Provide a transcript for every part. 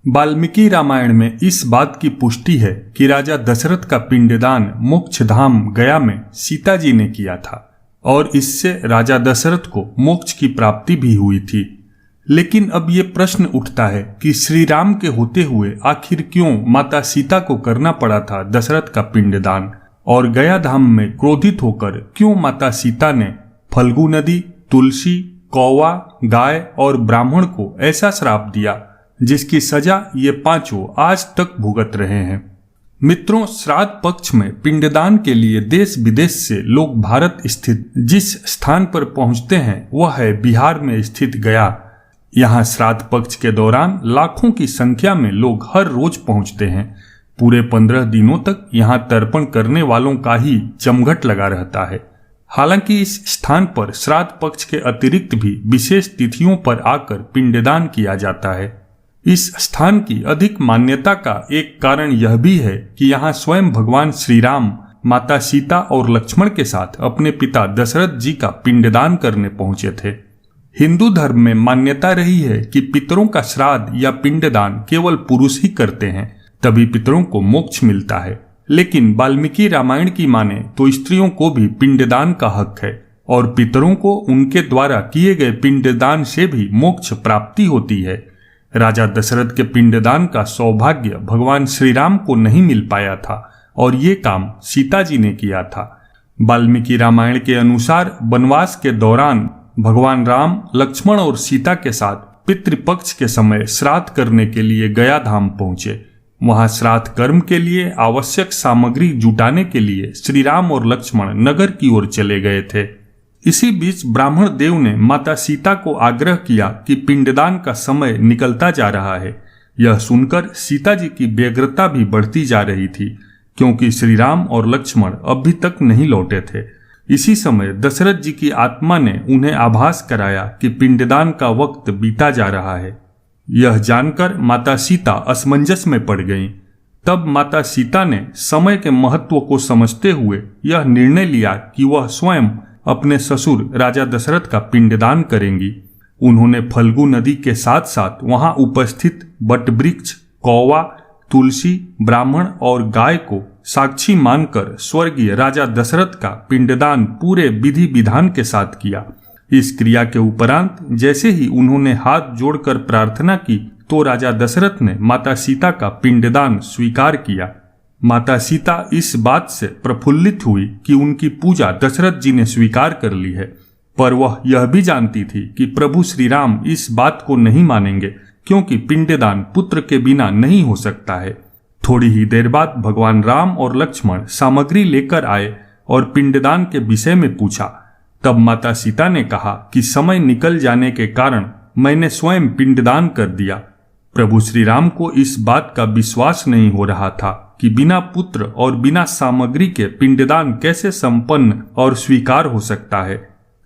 वाल्मीकि रामायण में इस बात की पुष्टि है कि राजा दशरथ का पिंडदान मोक्ष धाम गया में सीता जी ने किया था और इससे राजा दशरथ को मोक्ष की प्राप्ति भी हुई थी। लेकिन अब ये प्रश्न उठता है कि श्री राम के होते हुए आखिर क्यों माता सीता को करना पड़ा था दशरथ का पिंडदान, और गया धाम में क्रोधित होकर क्यों माता सीता ने फल्गु नदी, तुलसी, कौवा, गाय और ब्राह्मण को ऐसा श्राप दिया जिसकी सजा ये पांचों आज तक भुगत रहे हैं। मित्रों, श्राद्ध पक्ष में पिंडदान के लिए देश विदेश से लोग भारत स्थित जिस स्थान पर पहुंचते हैं वह है बिहार में स्थित गया। यहाँ श्राद्ध पक्ष के दौरान लाखों की संख्या में लोग हर रोज पहुंचते हैं। पूरे 15 दिनों तक यहाँ तर्पण करने वालों का ही जमघट लगा रहता है। हालांकि इस स्थान पर श्राद्ध पक्ष के अतिरिक्त भी विशेष तिथियों पर आकर पिंडदान किया जाता है। इस स्थान की अधिक मान्यता का एक कारण यह भी है कि यहाँ स्वयं भगवान श्री राम माता सीता और लक्ष्मण के साथ अपने पिता दशरथ जी का पिंडदान करने पहुंचे थे। हिंदू धर्म में मान्यता रही है कि पितरों का श्राद्ध या पिंडदान केवल पुरुष ही करते हैं, तभी पितरों को मोक्ष मिलता है। लेकिन वाल्मीकि रामायण की माने तो स्त्रियों को भी पिंडदान का हक है और पितरों को उनके द्वारा किए गए पिंडदान से भी मोक्ष प्राप्ति होती है। राजा दशरथ के पिंडदान का सौभाग्य भगवान श्री राम को नहीं मिल पाया था और ये काम सीता जी ने किया था। वाल्मीकि रामायण के अनुसार वनवास के दौरान भगवान राम लक्ष्मण और सीता के साथ पितृपक्ष के समय श्राद्ध करने के लिए गया धाम पहुंचे। वहां श्राद्ध कर्म के लिए आवश्यक सामग्री जुटाने के लिए श्री राम और लक्ष्मण नगर की ओर चले गए थे। इसी बीच ब्राह्मण देव ने माता सीता को आग्रह किया कि पिंडदान का समय निकलता जा रहा है। यह सुनकर सीता जी की व्यग्रता भी बढ़ती जा रही थी, क्योंकि श्री राम और लक्ष्मण अभी तक नहीं लौटे थे। इसी समय दशरथ जी की आत्मा ने उन्हें आभास कराया कि पिंडदान का वक्त बीता जा रहा है। यह जानकर माता सीता असमंजस में पड़ गईं। तब माता सीता ने समय के महत्व को समझते हुए यह निर्णय लिया कि वह स्वयं अपने ससुर राजा दशरथ का पिंडदान करेंगी। उन्होंने फल्गु नदी के साथ साथ वहां उपस्थित बटवृक्ष, कौवा, तुलसी, ब्राह्मण और गाय को साक्षी मानकर स्वर्गीय राजा दशरथ का पिंडदान पूरे विधि विधान के साथ किया। इस क्रिया के उपरांत जैसे ही उन्होंने हाथ जोड़कर प्रार्थना की तो राजा दशरथ ने माता सीता का पिंडदान स्वीकार किया। माता सीता इस बात से प्रफुल्लित हुई कि उनकी पूजा दशरथ जी ने स्वीकार कर ली है, पर वह यह भी जानती थी कि प्रभु श्री राम इस बात को नहीं मानेंगे, क्योंकि पिंडदान पुत्र के बिना नहीं हो सकता है। थोड़ी ही देर बाद भगवान राम और लक्ष्मण सामग्री लेकर आए और पिंडदान के विषय में पूछा। तब माता सीता ने कहा कि समय निकल जाने के कारण मैंने स्वयं पिंडदान कर दिया। प्रभु श्री राम को इस बात का विश्वास नहीं हो रहा था कि बिना पुत्र और बिना सामग्री के पिंडदान कैसे संपन्न और स्वीकार हो सकता है।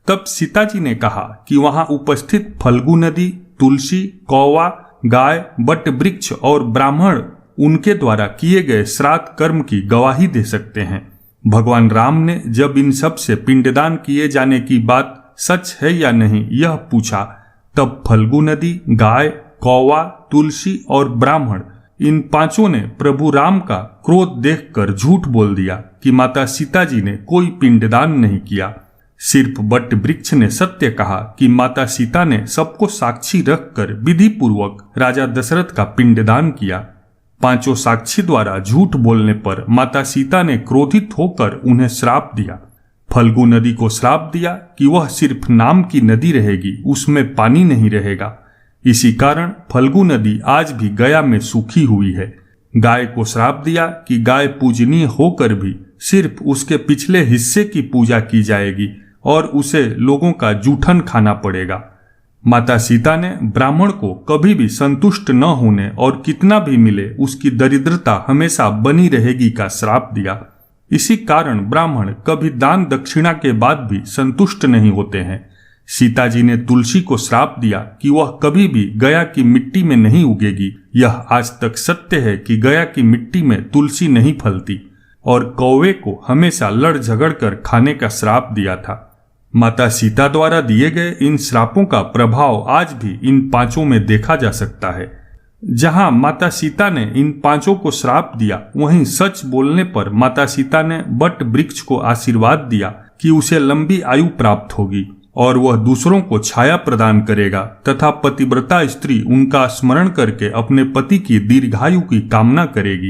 तब सीता जी ने कहा कि वहां उपस्थित फल्गु नदी, तुलसी, कौवा, गाय, बट वृक्ष और ब्राह्मण उनके द्वारा किए गए श्राद्ध कर्म की गवाही दे सकते हैं। भगवान राम ने जब इन सब से पिंडदान किए जाने की बात सच है या नहीं यह पूछा, तब फल्गु नदी, गाय, कौवा, तुलसी और ब्राह्मण इन पांचों ने प्रभु राम का क्रोध देखकर झूठ बोल दिया कि माता सीता जी ने कोई पिंडदान नहीं किया। सिर्फ बट वृक्ष ने सत्य कहा कि माता सीता ने सबको साक्षी रखकर विधि पूर्वक राजा दशरथ का पिंडदान किया। पांचों साक्षी द्वारा झूठ बोलने पर माता सीता ने क्रोधित होकर उन्हें श्राप दिया। फल्गु नदी को श्राप दिया कि वह सिर्फ नाम की नदी रहेगी, उसमें पानी नहीं रहेगा। इसी कारण फल्गु नदी आज भी गया में सूखी हुई है। गाय को श्राप दिया कि गाय पूजनीय होकर भी सिर्फ उसके पिछले हिस्से की पूजा की जाएगी और उसे लोगों का जूठन खाना पड़ेगा। माता सीता ने ब्राह्मण को कभी भी संतुष्ट न होने और कितना भी मिले उसकी दरिद्रता हमेशा बनी रहेगी का श्राप दिया। इसी कारण ब्राह्मण कभी दान दक्षिणा के बाद भी संतुष्ट नहीं होते हैं। सीता जी ने तुलसी को श्राप दिया कि वह कभी भी गया की मिट्टी में नहीं उगेगी। यह आज तक सत्य है कि गया की मिट्टी में तुलसी नहीं फलती। और कौवे को हमेशा लड़ झगड़ कर खाने का श्राप दिया था। माता सीता द्वारा दिए गए इन श्रापों का प्रभाव आज भी इन पांचों में देखा जा सकता है। जहां माता सीता ने इन पांचों को श्राप दिया, वहीं सच बोलने पर माता सीता ने बट वृक्ष को आशीर्वाद दिया कि उसे लंबी आयु प्राप्त होगी और वह दूसरों को छाया प्रदान करेगा तथा पतिव्रता स्त्री उनका स्मरण करके अपने पति की दीर्घायु की कामना करेगी।